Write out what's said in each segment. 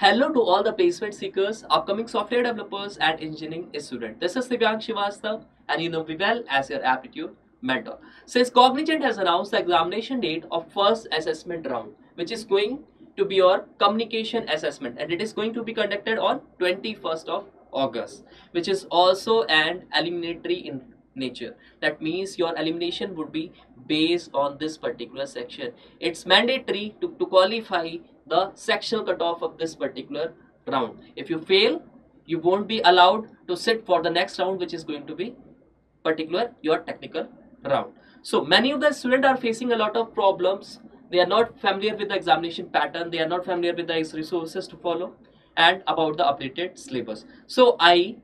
Hello to all the placement seekers, upcoming software developers, and engineering students. This is Divyank Srivastav, and you know me well as your Aptitude mentor. Since Cognizant has announced the examination date of first assessment round, which is going to be your communication assessment, and it is going to be conducted on 21st of August, which is also an eliminatory in nature. That means your elimination would be based on this particular section. It's mandatory to qualify the sectional cutoff of this particular round. If you fail, you won't be allowed to sit for the next round, which is going to be particular your technical round. So many of the students are facing a lot of problems. They are not familiar with the examination pattern, they are not familiar with the resources to follow and about the updated syllabus. So I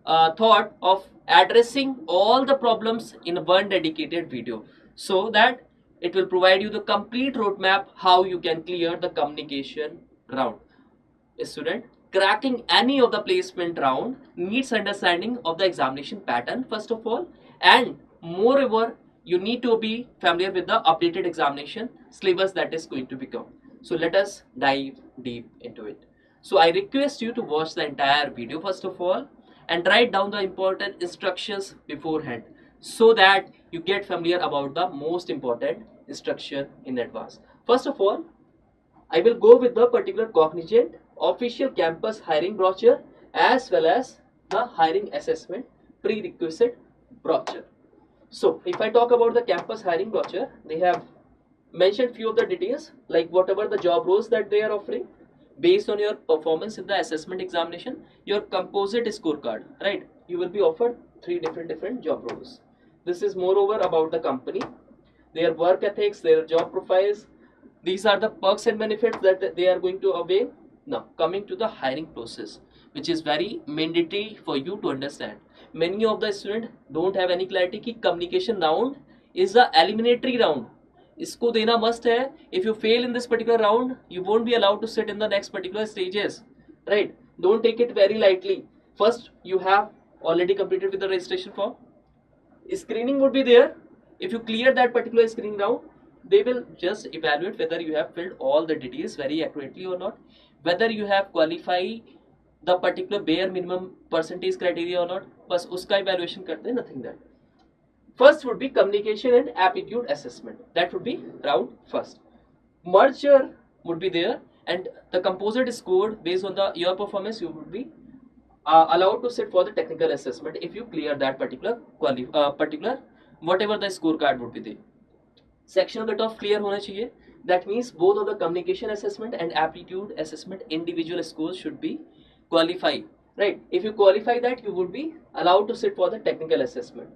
thought of addressing all the problems in one dedicated video so that it will provide you the complete roadmap how you can clear the communication round. A student cracking any of the placement round needs understanding of the examination pattern first of all, and moreover you need to be familiar with the updated examination syllabus that is going to become. So let us dive deep into it. So I request you to watch the entire video first of all and write down the important instructions beforehand so that you get familiar about the most important instruction in advance. First of all, I will go with the particular Cognizant official campus hiring brochure as well as the hiring assessment prerequisite brochure. So if I talk about the campus hiring brochure, they have mentioned few of the details like whatever the job roles that they are offering based on your performance in the assessment examination, your composite scorecard, right? You will be offered three different job roles. This is moreover about the company, their work ethics, their job profiles. These are the perks and benefits that they are going to avail. Now coming to the hiring process, which is very mandatory for you to understand. Many of the students don't have any clarity कि communication round is the eliminatory round. इसको देना must है. If you fail in this particular round, you won't be allowed to sit in the next particular stages, right? Don't take it very lightly. First, you have already completed with the registration form. Screening would be there. If you clear that particular screening round, they will just evaluate whether you have filled all the details very accurately or not, whether you have qualified the particular bare minimum percentage criteria or not. बस उसका evaluation करते हैं, nothing that. First would be communication and aptitude assessment. That would be round first. Merger would be there, and the composite score based on the your performance, you would be allowed to sit for the technical assessment if you clear that particular whatever the scorecard would be there. Sectional cutoff clear होना चाहिए. That means both of the communication assessment and aptitude assessment individual scores should be qualified, right? If you qualify that, you would be allowed to sit for the technical assessment.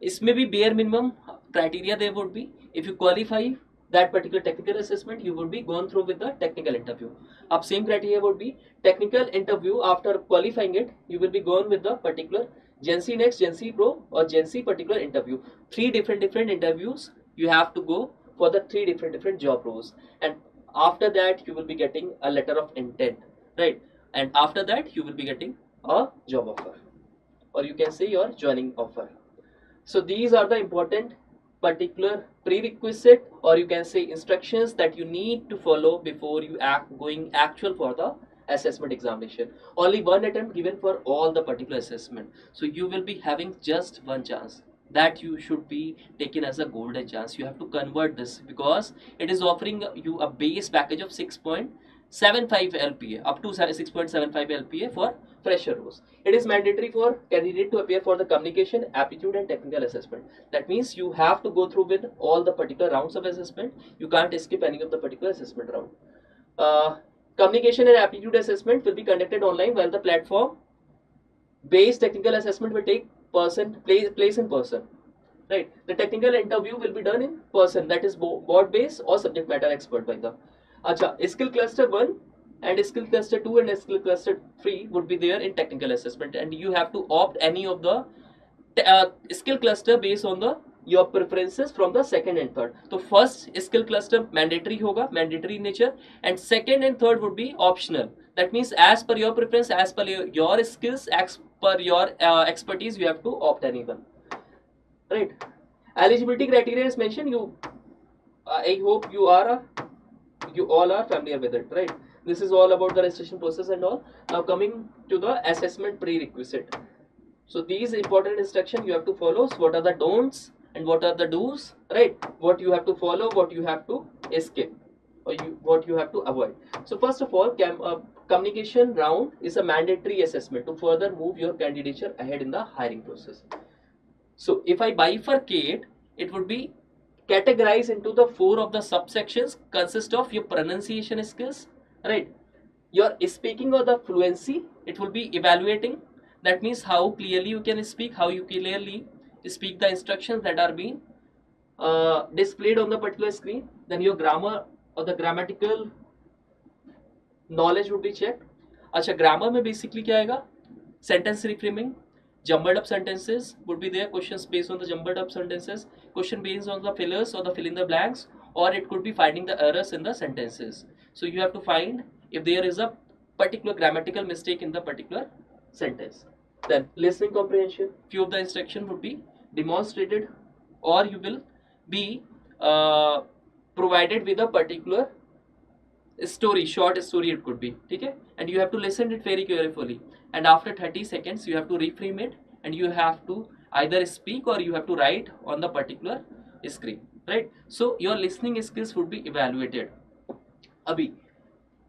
इसमें भी bare minimum criteria there would be. If you qualify that particular technical assessment, you would be gone through with the technical interview. Up same criteria would be technical interview. After qualifying it, you will be gone with the particular GenC Next, GenC Pro or GenC particular interview. Three different interviews you have to go for the three different job roles, and after that you will be getting a letter of intent, right? And after that you will be getting a job offer, or you can say your joining offer. So these are the important particular prerequisite, or you can say instructions that you need to follow before you going actual for the assessment examination. Only one attempt given for all the particular assessment, so you will be having just one chance. That you should be taken as a golden chance. You have to convert this because it is offering you a base package of 6.75 LPA up to 6.75 LPA for fresher roles. It is mandatory for candidate to appear for the communication, aptitude and technical assessment. That means you have to go through with all the particular rounds of assessment. You can't skip any of the particular assessment round. Communication and aptitude assessment will be conducted online, while the platform based technical assessment will take place in person, right? The technical interview will be done in person, that is board based or subject matter expert by the skill cluster 1 and skill cluster 2 and skill cluster 3 would be there in technical assessment, and you have to opt any of the skill cluster based on the your preferences from the second and third. So first skill cluster mandatory होगा, mandatory in nature, and second and third would be optional. That means as per your preference, as per your skills, as per your expertise, you have to opt anyone, right? Eligibility criteria is mentioned. I hope you all are familiar with it, right? This is all about the registration process and all. Now coming to the assessment prerequisite. So these important instructions you have to follow. So what are the don'ts and what are the do's, right? What you have to follow, what you have to escape, or what you have to avoid. So first of all, communication round is a mandatory assessment to further move your candidature ahead in the hiring process. So if I bifurcate, it would be categorized into the 4 of the subsections, consist of your pronunciation skills, right? Your speaking or the fluency, it will be evaluating. That means how clearly you can speak, how you clearly speak the instructions that are being displayed on the particular screen. Then your grammar or the grammatical knowledge would be checked. अच्छा, grammar में basically क्या आएगा? Sentence reframing, jumbled up sentences would be there, questions based on the jumbled up sentences, question based on the fillers or the fill in the blanks, or it could be finding the errors in the sentences. So you have to find if there is a particular grammatical mistake in the particular sentence. Then listening comprehension, few of the instruction would be demonstrated, or you will be provided with a particular story, short story it could be, okay? And you have to listen it very carefully, and after 30 seconds you have to reframe it, and you have to either speak or you have to write on the particular screen, right? So your listening skills would be evaluated. Abhi,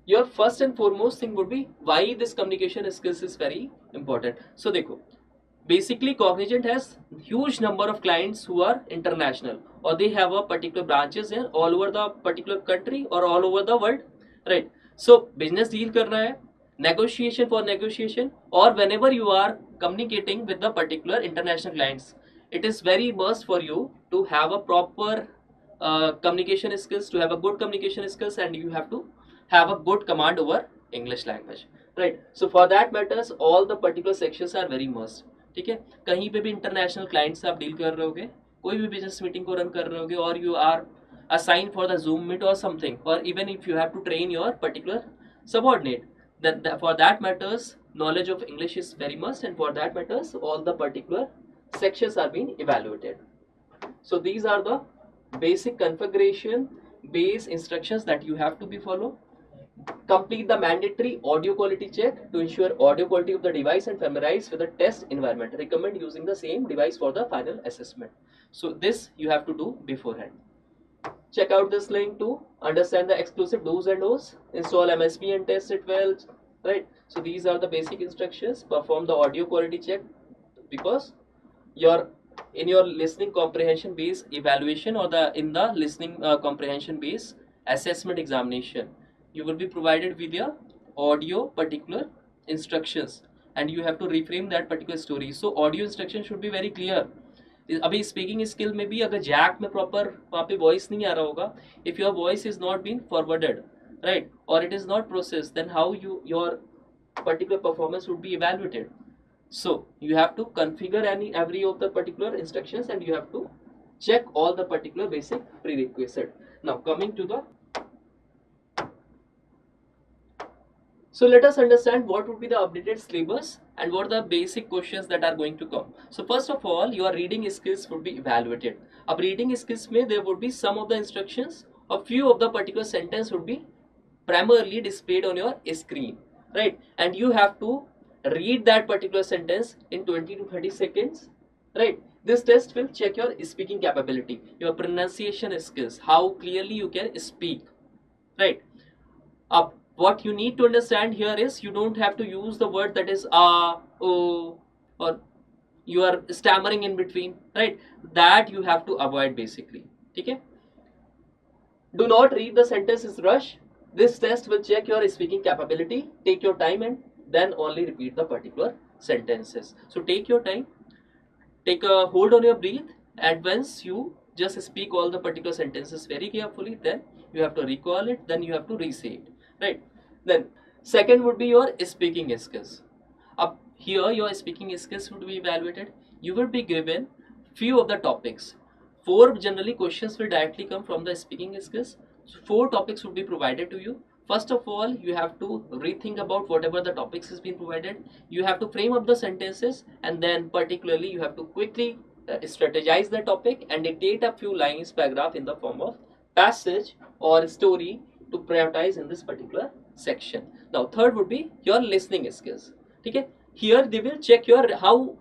your first and foremost thing would be why this communication skills is very important. So dekho, basically Cognizant has huge number of clients who are international, or they have a particular branches in all over the particular country or all over the world, right? So business deal karna hai, negotiation for negotiation, or whenever you are communicating with the particular international clients, it is very must for you to have a proper communication skills, to have a good communication skills, and you have to have a good command over English language, right? So for that matters all the particular sections are very must. ठीक है, कहीं पे भी international client से आप deal कर रहे होगे, कोई भी बिजनेस मीटिंग को रन कर रहे होगे, और you are assign for the Zoom meet और समथिंग, और even if you have to train your particular subordinate, then for that matters knowledge of English is very must, and for that matters all the particular sections are being evaluated. So these are the basic configuration based instructions that you have to be followed. Complete the mandatory audio quality check to ensure audio quality of the device and familiarize with the test environment. Recommend using the same device for the final assessment. So this you have to do beforehand. Check out this link to understand the exclusive do's and don'ts. Install MSP and test it well, right? So these are the basic instructions. Perform the audio quality check, because in your listening comprehension based evaluation, or in the listening comprehension based assessment examination, you will be provided with your audio particular instructions, and you have to reframe that particular story. So audio instruction should be very clear. अभी speaking skill में भी अगर Jack में proper वहाँ पे voice नहीं आ रहा होगा, if your voice is not been forwarded, right, और it is not process, then how your particular performance would be evaluated. So you have to configure every of the particular instructions, and you have to check all the particular basic prerequisite. Now coming to the, so let us understand what would be the updated syllabus and what are the basic questions that are going to come. So first of all, your reading skills would be evaluated. Ab reading skills mein there would be some of the instructions, a few of the particular sentence would be primarily displayed on your screen, right? And you have to read that particular sentence in 20 to 30 seconds, right? This test will check your speaking capability, your pronunciation skills, how clearly you can speak, right? What you need to understand here is you don't have to use the word that is o, or you are stammering in between, right? That you have to avoid basically. Okay? Do not read the sentences rush. This test will check your speaking capability. Take your time and then only repeat the particular sentences. So take your time, take a hold on your breath, and once you just speak all the particular sentences very carefully, then you have to recall it, then you have to re-say it, right? Then second would be your speaking skills. Up here your speaking skills would be evaluated. You will be given few of the topics. 4 generally questions will directly come from the speaking skills. So 4 topics would be provided to you. First of all, you have to rethink about whatever the topics has been provided. You have to frame up the sentences, and then particularly you have to quickly strategize the topic and dictate a few lines, paragraph in the form of passage or story to prioritize in this particular section. Now third would be your listening skills. Okay, here they will check your how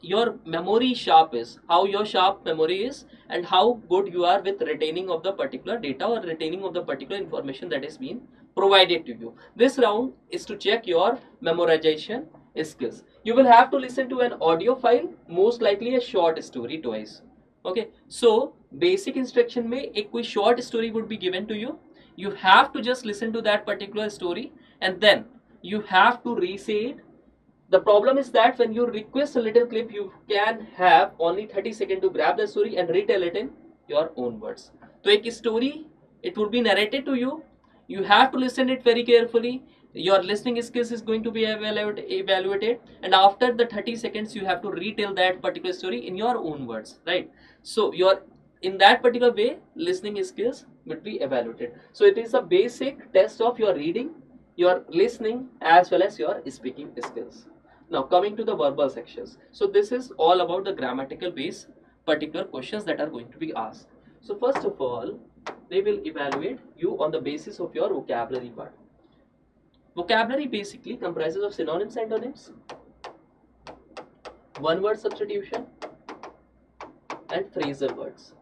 your memory sharp is, how your sharp memory is, and how good you are with retaining of the particular data or retaining of the particular information that is being provided to you. This round is to check your memorization skills. You will have to listen to an audio file, most likely a short story twice. Okay, so basic instruction में एक कोई short story would be given to you. You have to just listen to that particular story and then you have to re-say it. The problem is that when you request a little clip, you can have only 30 seconds to grab the story and retell it in your own words. So एक story, it will be narrated to you. You have to listen it very carefully. Your listening skills is going to be evaluated, and after the 30 seconds, you have to retell that particular story in your own words, right? So your in that particular way, listening skills will be evaluated. So it is a basic test of your reading, your listening, as well as your speaking skills. Now coming to the verbal sections. So this is all about the grammatical based particular questions that are going to be asked. So first of all, they will evaluate you on the basis of your vocabulary part. Vocabulary basically comprises of synonyms, antonyms, one word substitution, and phrasal words.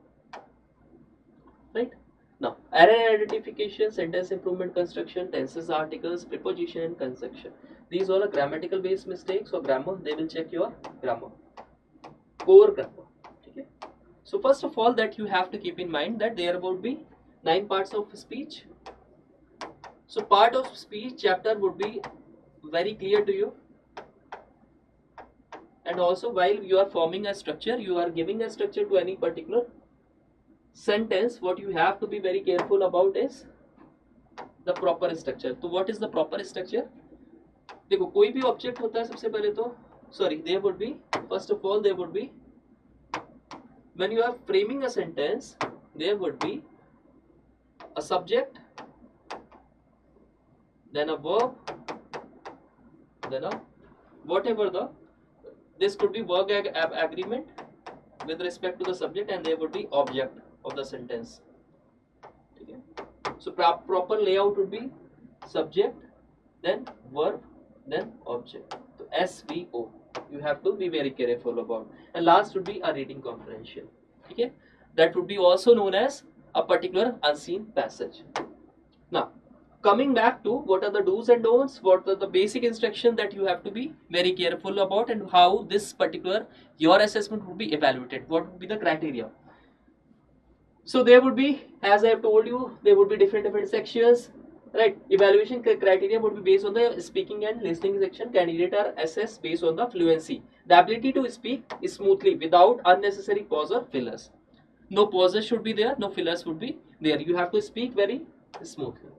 Right? Now, error identification, sentence improvement construction, tenses, articles, preposition, and conjunction. These all are grammatical based mistakes or grammar. They will check your grammar, core grammar. Okay. So first of all, that you have to keep in mind that there would be 9 parts of speech. So part of speech chapter would be very clear to you. And also while you are forming a structure, you are giving a structure to any particular sentence, what you have to be very careful about is the proper structure. So what is the proper structure? देखो कोई भी object होता है सबसे पहले तो there would be, first of all, there would be, when you are framing a sentence, there would be a subject, then a verb, then a whatever the, this could be work agreement with respect to the subject, and there would be object of the sentence. Okay. So proper layout would be subject, then verb, then object. So SVO, you have to be very careful about. And last would be a reading comprehension. Okay, that would be also known as a particular unseen passage. Now coming back to what are the do's and don'ts, what are the basic instruction that you have to be very careful about, and how this particular your assessment would be evaluated, what would be the criteria. So there would be, as I have told you, there would be different sections, right? Evaluation criteria would be based on the speaking and listening section. Candidate are assessed based on the fluency, the ability to speak smoothly without unnecessary pause or fillers. No pauses should be there, no fillers would be there. You have to speak very smoothly.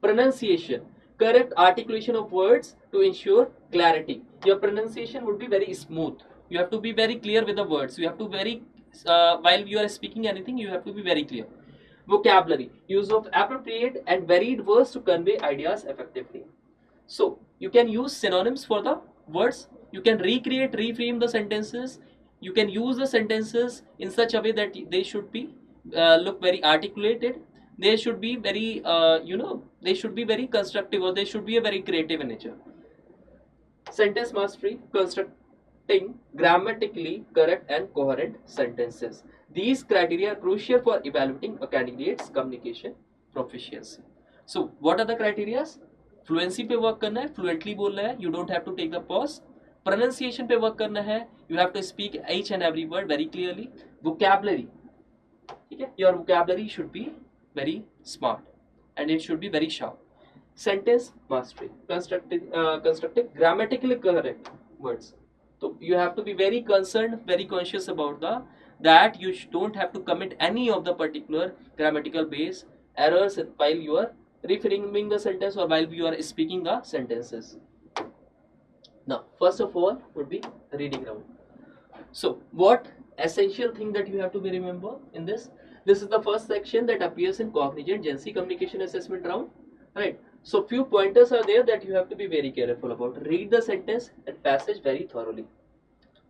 Pronunciation, correct articulation of words to ensure clarity. Your pronunciation would be very smooth. You have to be very clear with the words. You have to very while you are speaking anything, you have to be very clear. Vocabulary, use of appropriate and varied words to convey ideas effectively. So you can use synonyms for the words. You can recreate, reframe the sentences. You can use the sentences in such a way that they should be look very articulated. They should be very they should be very constructive, or they should be a very creative in nature. Sentence mastery, constructing grammatically correct and coherent sentences. These criteria are crucial for evaluating a candidate's communication proficiency. So what are the criteria? Fluency पे work करना है, fluently बोलना है, you don't have to take the pause. Pronunciation पे work करना है, you have to speak each and every word very clearly. Vocabulary, okay? Your vocabulary should be very smart and it should be very sharp. Sentence mastery, constructive grammatically correct words. So you have to be very concerned, very conscious about that you don't have to commit any of the particular grammatical based errors while you are reframing the sentence or while you are speaking the sentences. Now first of all would be reading round. So what essential thing that you have to be remember in this? This is the first section that appears in Cognizant GenC communication assessment round, right? So few pointers are there that you have to be very careful about. Read the sentence and passage very thoroughly.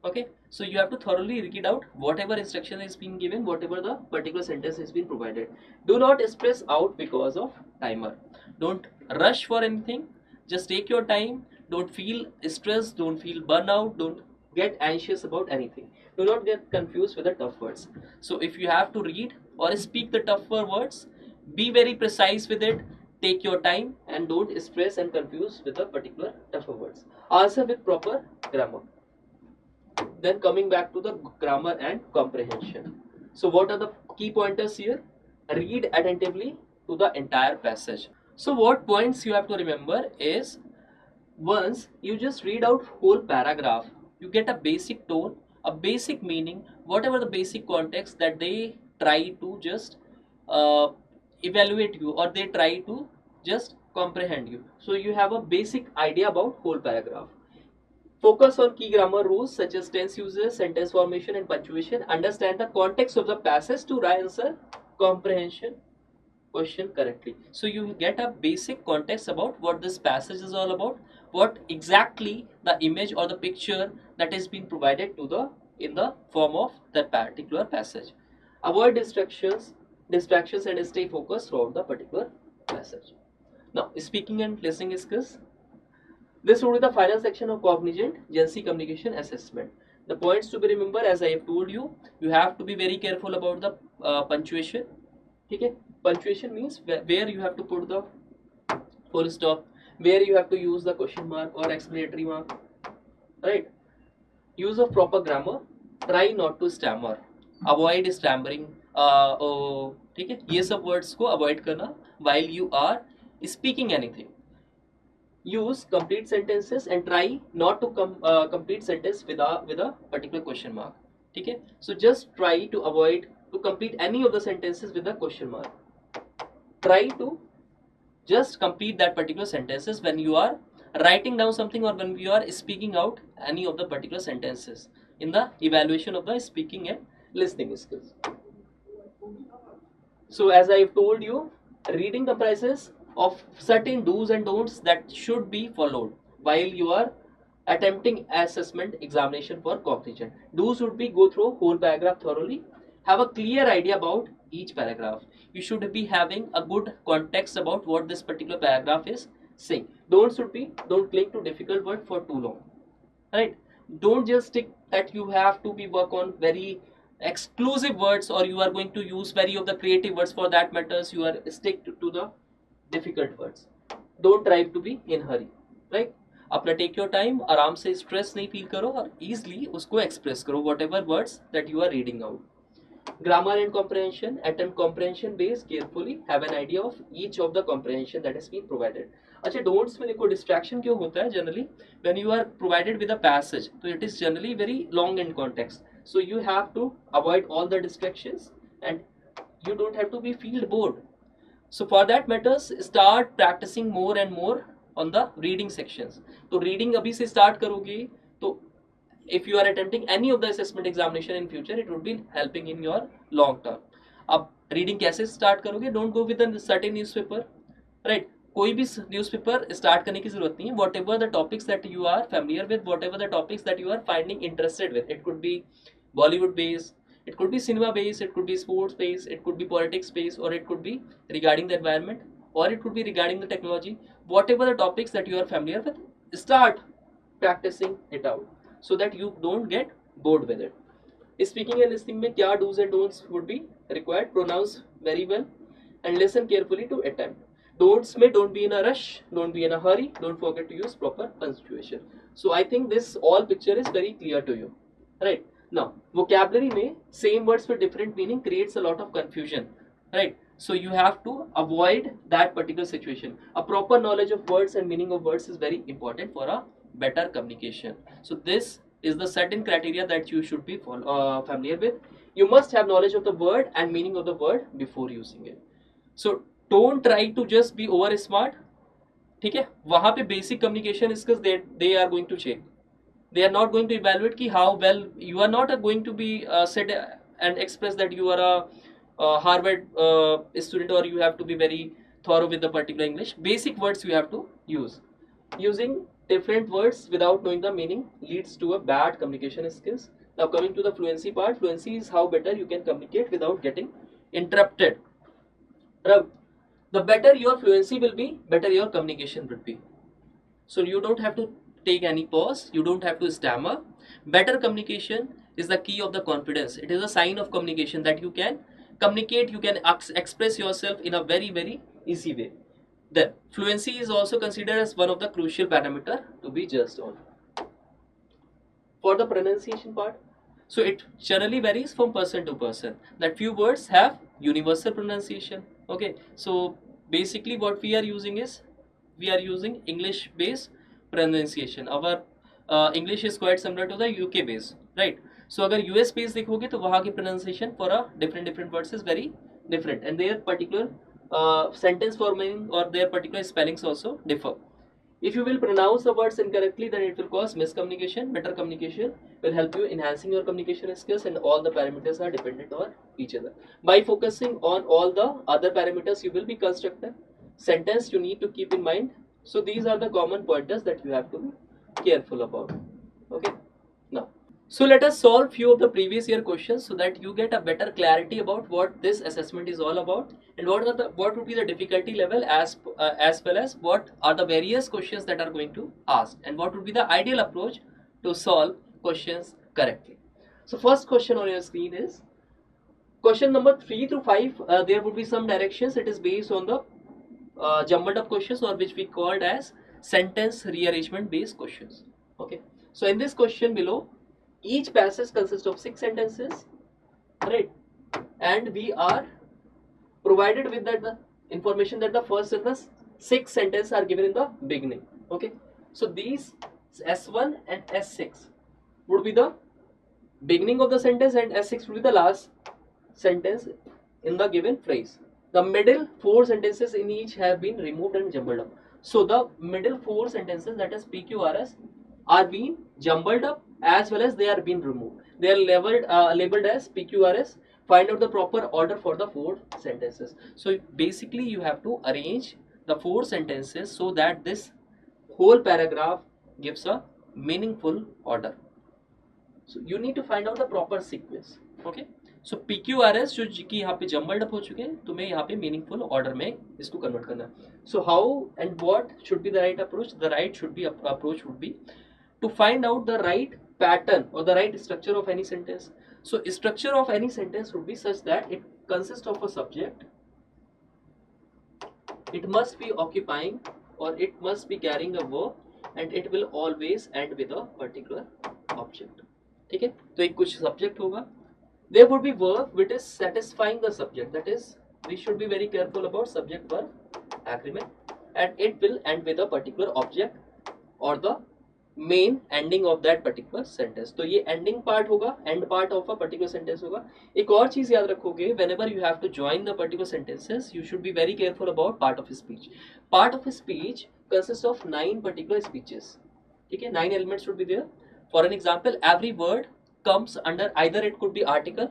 Okay, so you have to thoroughly read out whatever instruction is being given, whatever the particular sentence is being provided. Do not stress out because of timer. Don't rush for anything. Just take your time. Don't feel stressed. Don't feel burnout. Don't get anxious about anything. Do not get confused with the tough words. So if you have to read or speak the tougher words, be very precise with it. Take your time and don't stress and confuse with the particular tougher words. Answer with proper grammar. Then coming back to the grammar and comprehension. So what are the key pointers here? Read attentively to the entire passage. So what points you have to remember is, once you just read out whole paragraph, you get a basic tone, a basic meaning, whatever the basic context that they try to just uh, evaluate you, or they try to just comprehend you. So you have a basic idea about whole paragraph. Focus on key grammar rules such as tense uses, sentence formation and punctuation. Understand the context of the passage to answer comprehension question correctly. So you get a basic context about what this passage is all about, what exactly the image or the picture that is being provided to the in the form of that particular passage. Avoid distractions and stay focused throughout the particular passage. Now, speaking and listening skills. This would be the final section of Cognizant GenC communication assessment. The points to be remembered, as I have told you, you have to be very careful about the punctuation. Okay? Punctuation means where you have to put the full stop, where you have to use the question mark or exclamatory mark, right? Use of proper grammar. Try not to stammer. Avoid stammering. ठीक है, ये सब words को avoid करना while you are speaking anything. Use complete sentences and try not to complete sentence with a particular question mark. ठीक है, so just try to avoid to complete any of the sentences with a question mark. Try to just complete that particular sentences when you are writing down something or when you are speaking out any of the particular sentences in the evaluation of the speaking and listening skills. So as I have told you, reading comprises of certain do's and don'ts that should be followed while you are attempting assessment examination for Cognizant. Do's would be go through whole paragraph thoroughly, have a clear idea about each paragraph. You should be having a good context about what this particular paragraph is saying. Don'ts would be don't cling to difficult word for too long, right? Don't just stick that you have to be work on very exclusive words or you are going to use very of the creative words. For that matters, you are stick to the difficult words. Don't try to be in hurry, right? अपना take your time, आराम से stress नहीं feel करो और easily उसको express करो whatever words that you are reading out. Grammar and comprehension. Attempt comprehension based carefully. Have an idea of each of the comprehension that has been provided. अच्छा, don'ts में देखो distraction क्यों होता है generally when you are provided with a passage, so it is generally very long in context, so you have to avoid all the distractions and you don't have to be feel bored. So for that matters, start practicing more and more on the reading sections. तो reading अभी से start करोगे तो if you are attempting any of the assessment examination in future, it would be helping in your long term. अब reading कैसे start करोगे? Don't go with a certain newspaper, right? कोई भी न्यूज़पेपर स्टार्ट करने की जरूरत नहीं है. Whatever the topics that you are familiar with, whatever the topics that you are finding interested with. It could be Bollywood based, it could be cinema based, it could be sports based, it could be politics based, or it could be regarding the environment, or it could be regarding the technology. Whatever the topics that you are familiar with, start practicing it out so that you don't get bored with it. Speaking and listening में क्या do's and don'ts would be required? Pronounce very well and listen carefully to attempt. Don'ts में don't be in a rush, don't be in a hurry, don't forget to use proper punctuation. So I think this all picture is very clear to you, right? Now, vocabulary में same words with different meaning creates a lot of confusion, right? So you have to avoid that particular situation. A proper knowledge of words and meaning of words is very important for a better communication. So this is the certain criteria that you should be familiar with. You must have knowledge of the word and meaning of the word before using it. So don't try to just be over smart. ठीक है, वहां पे basic communication skills they are going to check. They are not going to evaluate ki how well you are not going to be said and express that you are a Harvard student or you have to be very thorough with the particular English. Basic words you have to use. Using different words without knowing the meaning leads to a bad communication skills. Now coming to the fluency part, fluency is how better you can communicate without getting interrupted. the better your fluency will be, better your communication will be. So you don't have to take any pause, you don't have to stammer. Better communication is the key of the confidence. It is a sign of communication that you can communicate, you can express yourself in a very, very easy way. Then fluency is also considered as one of the crucial parameter to be judged on. For the pronunciation part, so it generally varies from person to person, that few words have universal pronunciation. Okay, so basically what we are using is, we are using English based pronunciation. Our English is quite similar to the UK base, right? So अगर US based देखोगे तो वहाँ की pronunciation for a different words is very different, and their particular sentence forming or their particular spellings also differ. If you will pronounce the words incorrectly, then it will cause miscommunication. Better communication will help you enhancing your communication skills, and all the parameters are dependent on each other. By focusing on all the other parameters, you will be constructive. Sentence you need to keep in mind. So these are the common pointers that you have to be careful about. Okay. Now, so let us solve few of the previous year questions so that you get a better clarity about what this assessment is all about, and what would be the difficulty level, as well as what are the various questions that are going to ask, and what would be the ideal approach to solve questions correctly. So first question on your screen is question number 3 to 5. There would be some directions. It is based on the jumbled up questions, or which we called as sentence rearrangement based questions. Okay, so in this question below, each passage consists of 6 sentences, right? And we are provided with that the information that the first and the 6 sentences are given in the beginning. Okay, so these S1 and S6 would be the beginning of the sentence, and S6 would be the last sentence in the given phrase. The middle 4 sentences in each have been removed and jumbled up. So the middle 4 sentences, that is PQRS, are being jumbled up as well as they are being removed. They are labeled as PQRS. Find out the proper order for the 4 sentences. So basically you have to arrange the 4 sentences so that this whole paragraph gives a meaningful order. So you need to find out the proper sequence. Okay, so PQRS जो कि यहाँ पे jumbled up हो चुके हैं, तुम्हें यहाँ पे meaningful order में इसको convert करना है. So how and what should be the right approach? The right should be approach would be to find out the right pattern or the right structure of any sentence. So structure of any sentence would be such that it consists of a subject, it must be occupying or it must be carrying a verb, and it will always end with a particular object. ठीक है, तो एक कुछ subject होगा, there would be verb which is satisfying the subject, that is we should be very careful about subject verb agreement, and it will end with a particular object or the main ending of that particular sentence. तो ये ending part होगा, end part of a particular sentence होगा. एक और चीज याद रखोगे, whenever you have to join the particular sentences, you should be very careful about part of speech. Part of speech consist of 9 particular speeches. ठीक है, 9 elements should be there. For an example, every word comes under either it could be article,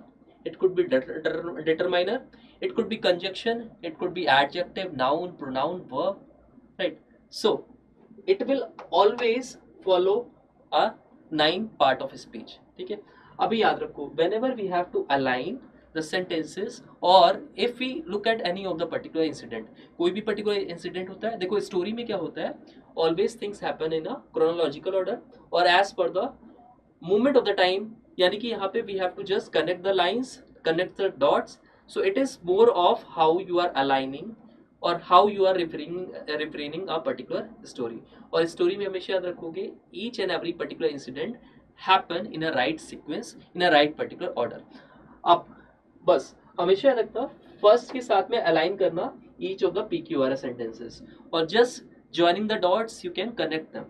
it could be determiner, it could be conjunction, it could be adjective, noun, pronoun, verb, right? So it will always follow a 9 part of speech. ठीक है, अभी याद रखो, whenever we have to align the sentences or if we look at any of the particular incident, कोई भी particular incident होता है, देखो story में क्या होता है, always things happen in a chronological order or as per the movement of the time. यानी कि यहाँ पे we have to just connect the lines, connect the dots. So it is more of how you are aligning or how you are refraining a particular story. और story में हमेशा याद रखोगे, each and every particular incident happen in a right sequence, in a right particular order. अब बस हमेशा याद रखना, first के साथ में align करना each of the PQRS sentences, और just joining the dots you can connect them.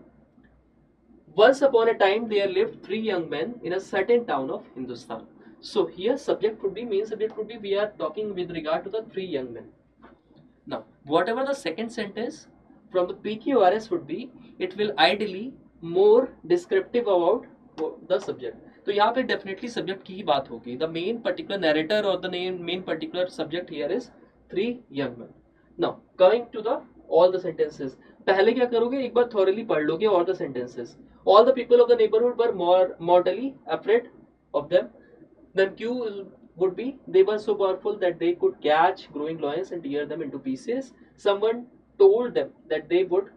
Once upon a time there lived 3 young men in a certain town of Hindustan. So here subject would be, main subject would be, we are talking with regard to the 3 young men. Now whatever the second sentence from the PQRS would be, it will ideally more descriptive about the subject. तो यहाँ पे definitely subject की ही बात होगी. The main particular narrator or the main particular subject here is 3 young men. Now coming to the all the sentences, पहले क्या करोगे, एक बार thoroughly पढ़ लोगे all the sentences. All the people of the neighborhood were mortally afraid of them. Then Q would be, they were so powerful that they could catch growing lions and tear them into pieces. Someone told them that they would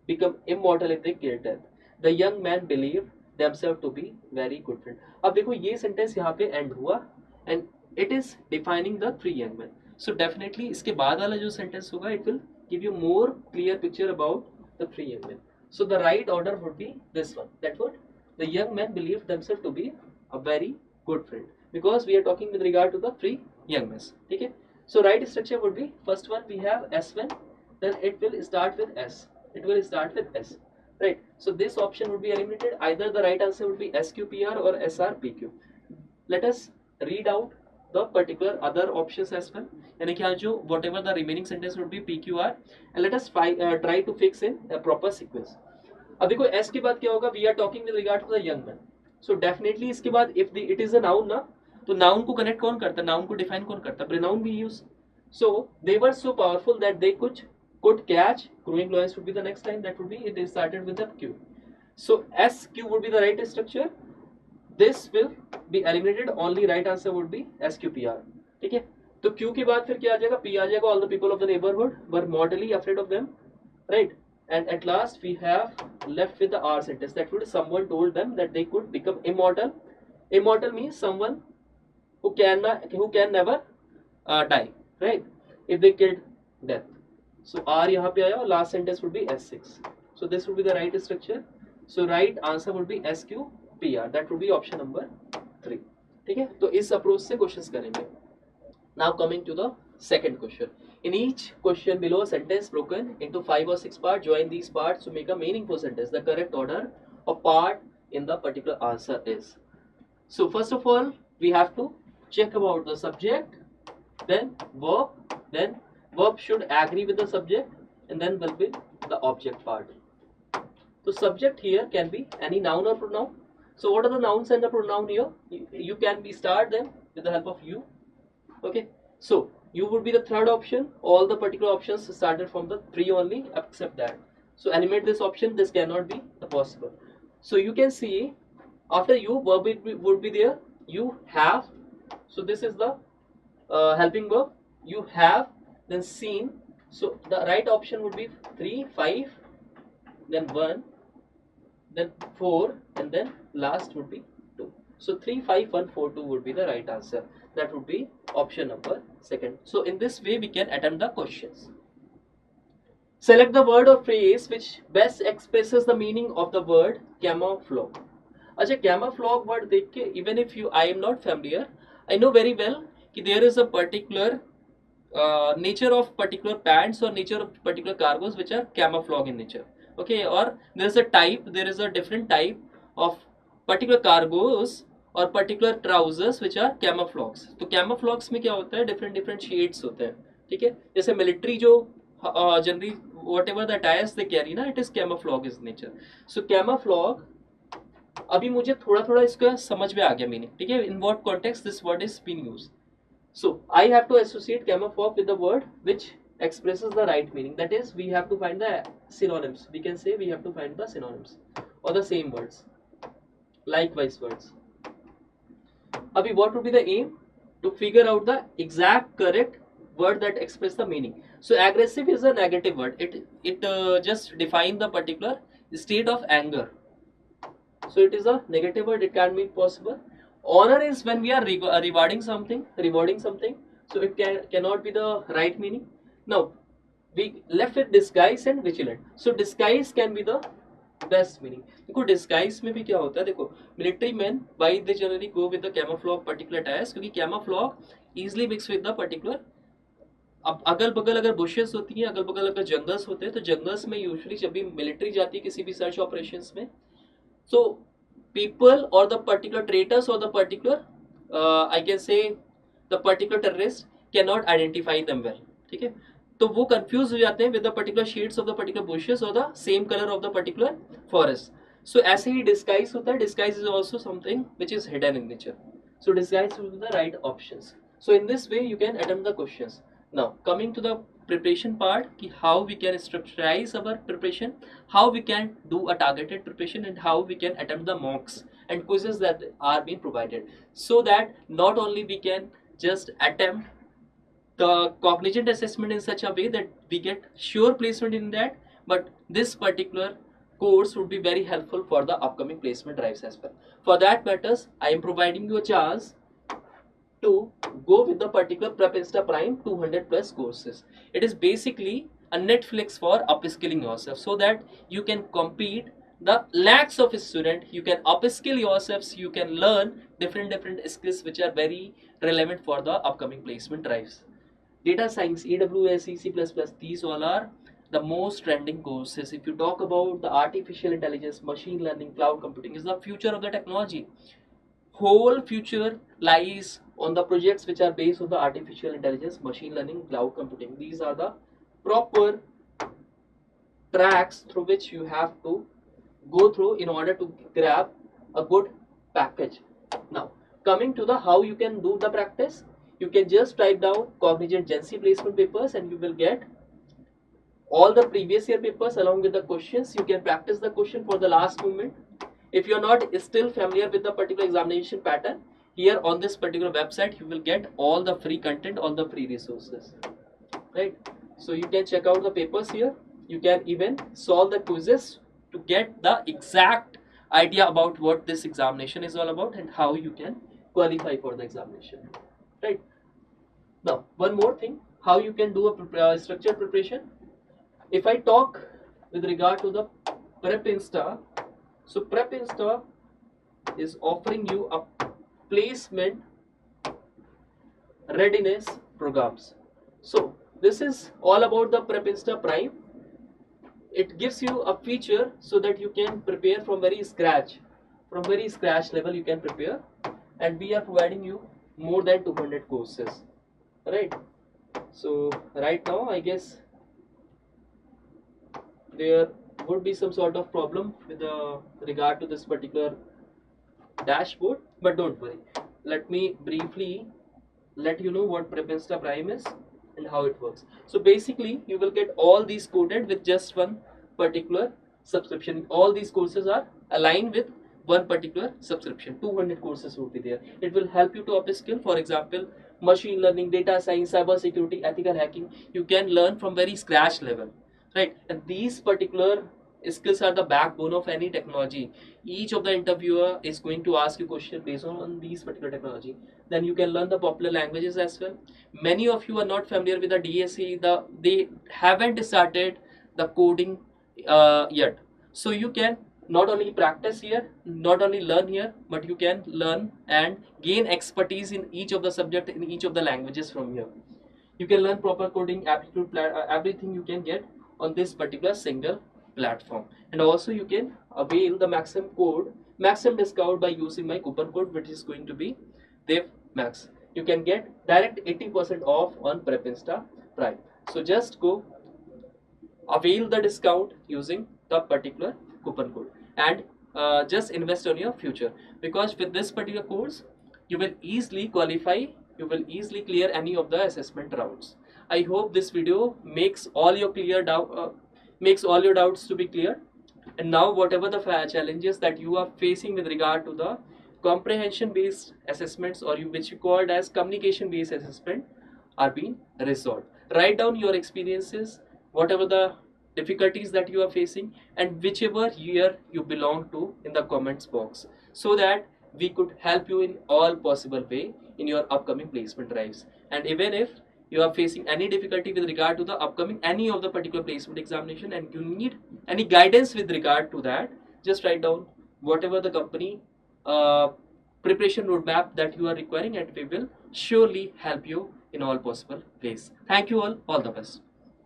become immortal if they killed death. The young man believed themselves to be very good friend. अब देखो ये sentence यहाँ पे and हुआ and it is defining the three young man. So definitely इसके बाद वाला जो सेंटेंस होगा it will give you more clear picture about the three young man. So the right order would be this one. That would the young men believed themselves to be a very good friend because we are talking with regard to the three young men. Okay. So right structure would be first one we have S1, then it will start with S. It will start with S. Right. So this option would be eliminated. Either the right answer would be SQPR or SRPQ. Let us read out the particular other options as well. यानी कि जो whatever the remaining sentence would be PQR and let us try to fix in a proper sequence. अब देखो S के बाद क्या होगा? We are talking with regard to the young man. So definitely इसके बाद if it is a noun ना, तो noun को connect कौन करता है? Noun को define कौन करता है? Pronoun we use. So they were so powerful that they could catch. Growing loins would be the next time. That would be it is started with the Q. So SQ would be the right structure. This will be eliminated. Only right answer would be SQPR. ठीक है. तो Q के बाद फिर क्या आ जाएगा? P आ जाएगा. All the people of the neighborhood were mortally afraid of them, right? And at last we have left with the R sentence. That would someone told them that they could become immortal. Immortal means someone who can never die, right? If they killed death. So R यहाँ पे आया और last sentence would be S6. So this would be the right structure. So right answer would be SQPR. That would be option number 3. ठीक है. तो इस approach से questions करेंगे. Now coming to the second question. In each question below, a sentence broken into 5 or 6 parts. Join these parts to make a meaningful sentence. The correct order of part in the particular answer is. So first of all, we have to check about the subject, then verb should agree with the subject, and then will be the object part. So subject here can be any noun or pronoun. So what are the nouns and the pronoun here? You can start them with the help of you. Okay, so you would be the third option. All the particular options started from the 3 only except that. So eliminate this option. This cannot be possible. So you can see after you verb would be there. You have. So this is the helping verb. You have, then seen. So the right option would be 3, 5, then 1, then 4, and then last would be 2. So 3, 5, 1, 4, 2 would be the right answer. That would be option number 2. So in this way we can attempt the questions. Select the word or phrase which best expresses the meaning of the word camouflage. अच्छा, camouflage word देख के even if I am not familiar, I know very well कि there is a particular nature of particular pants or nature of particular cargos which are camouflage in nature. Okay, or there is a different type of particular cargos और particular trousers which are कैमोफ्लॉग्स. तो कैमोफ्लॉग्स में क्या होता है? Different shades होते हैं. ठीक है. जैसे मिलिट्री जो generally what ever the attires they carry ना, इट इज कैमोफ्लॉग इज नेचर. सो कैमोफ्लॉग अभी मुझे थोड़ा इसका समझ में आ गया मीनिंग. ठीक है. In what context this word is being used. So I have to associate camouflage with the word which expresses the right meaning. That is, we have to find the synonyms. We can say we have to find the synonyms or the same words, likewise words. Abhi, what would be the aim? To figure out the exact correct word that express the meaning. So aggressive is a negative word. It just define the particular state of anger. So it is a negative word. It can't be possible. Honor is when we are rewarding something. So it cannot be the right meaning. Now we left with disguise and vigilant. So disguise can be the best meaning. देखो disguise में भी क्या होता है, देखो military man by they generally go with the camouflage particular tyres, क्योंकि camouflage easily mix with the particular. अब अगल बगल अगर बुशेस होती हैं, अगल बगल अगर जंगल्स होते हैं, तो जंगल्स में यूजुअली जब भी मिलिट्री जाती है किसी भी सर्च ऑपरेशंस में, सो पीपल और द पर्टिकुलर ट्रेटर्स और the particular I can say the particular terrorist can not identify them well. ठीक है. तो वो कंफ्यूज हो जाते हैं with the particular shades of the particular bushes और the same colour of the particular forest. So ऐसे ही डिस्गाइज होता है. Disguise is also something which is hidden in nature. So disguise will be the right options. So in this way you can attempt the questions. Now coming to the preparation part, कि how we can structurize our preparation, how we can do a targeted preparation, and how we can attempt the mocks and quizzes that are being provided, so that not only we can just attempt the Cognizant assessment in such a way that we get sure placement in that, but this particular course would be very helpful for the upcoming placement drives as well. For that matters, I am providing you a chance to go with the particular Prep Insta Prime 200 plus courses. It is basically a Netflix for upskilling yourself, so that you can compete the lakhs of students, you can upskill yourselves, you can learn different skills which are very relevant for the upcoming placement drives. Data science, AWS, C++, these all are the most trending courses. If you talk about the artificial intelligence, machine learning, cloud computing is the future of the technology. Whole future lies on the projects which are based on the artificial intelligence, machine learning, cloud computing. These are the proper tracks through which you have to go through in order to grab a good package. Now, coming to the how you can do the practice, you can just type down Cognizant GenC placement papers and you will get all the previous year papers along with the questions. You can practice the question for the last moment. If you are not still familiar with the particular examination pattern, here on this particular website you will get all the free content, all the free resources, right? So you can check out the papers here. You can even solve the quizzes to get the exact idea about what this examination is all about and how you can qualify for the examination, right? Now, one more thing, how you can do a structured preparation. If I talk with regard to the Prep Insta, so Prep Insta is offering you a placement readiness programs. So this is all about the Prep Insta Prime. It gives you a feature so that you can prepare from very scratch level you can prepare, and we are providing you more than 200 courses, right? So right now I guess there would be some sort of problem with regard to this particular dashboard, but don't worry, let me briefly let you know what Prep Insta Prime is and how it works. So basically you will get all these coded with just one particular subscription. All these courses are aligned with one particular subscription. 200 courses will be there. It will help you to upskill. For example, machine learning, data science, cyber security, ethical hacking, you can learn from very scratch level, right? And these particular skills are the backbone of any technology. Each of the interviewer is going to ask you question based on these particular technology. Then you can learn the popular languages as well. Many of you are not familiar with the DSE, they haven't started the coding yet. So you can not only practice here, not only learn here, but you can learn and gain expertise in each of the subject, in each of the languages from here. You can learn proper coding, aptitude, everything you can get on this particular single platform. And also you can avail the maximum discount by using my coupon code, which is going to be DevMax. You can get direct 80% off on Prep Insta Prime. So just go avail the discount using the particular coupon code and just invest on your future, because with this particular course you will easily qualify, you will easily clear any of the assessment rounds. I hope this video makes all your doubts to be clear. And now whatever the challenges that you are facing with regard to the comprehension based assessments, or which you called as communication based assessment, are being resolved. Write down your experiences, whatever the difficulties that you are facing, and whichever year you belong to in the comments box, so that we could help you in all possible way in your upcoming placement drives. And even if you are facing any difficulty with regard to the upcoming any of the particular placement examination and you need any guidance with regard to that, just write down whatever the company preparation roadmap that you are requiring, and we will surely help you in all possible ways. Thank you all the best.